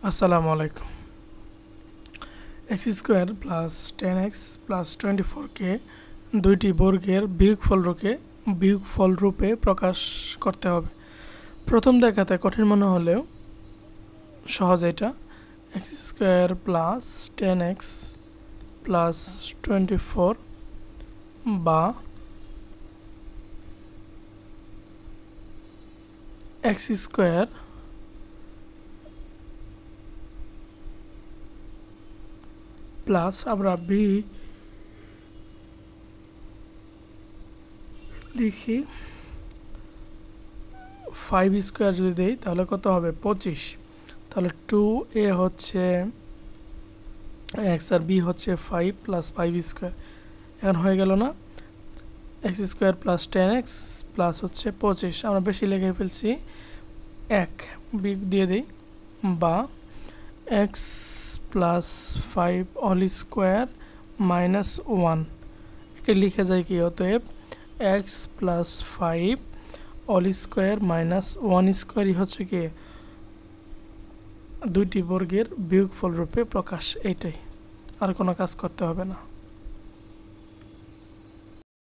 আসসালামু আলাইকুম। X square plus 10x plus 24কে দুইটি বর্গের বিয়োগফল রূপে প্রকাশ করতে হবে। প্রথম দেখাতে কঠিন মনে হলেও সহজ এটা। X square plus 10x plus 24 বা এক্স স্কোয়ার প্লাস আমরা বি লিখি 5 স্কোয়ার যদি দেই তাহলে কত হবে 25। তাহলে 2a হচ্ছে এক্স আর বি হচ্ছে 5 প্লাস 5 স্কোয়ার। এখন হয়ে গেল না, x square plus 10x plus হচ্ছে 25। আমরা বেশি লিখে ফেলছি, এক বি দিয়ে দিই, বা x plus 5 all square minus 1 একে লিখে যায় কি, অতএব x plus 5 all square minus 1 স্কোয়ারই হচ্ছে কি দুইটি বর্গের বিয়োগফল রূপে প্রকাশ। এইটাই, আর কোনো কাজ করতে হবে না।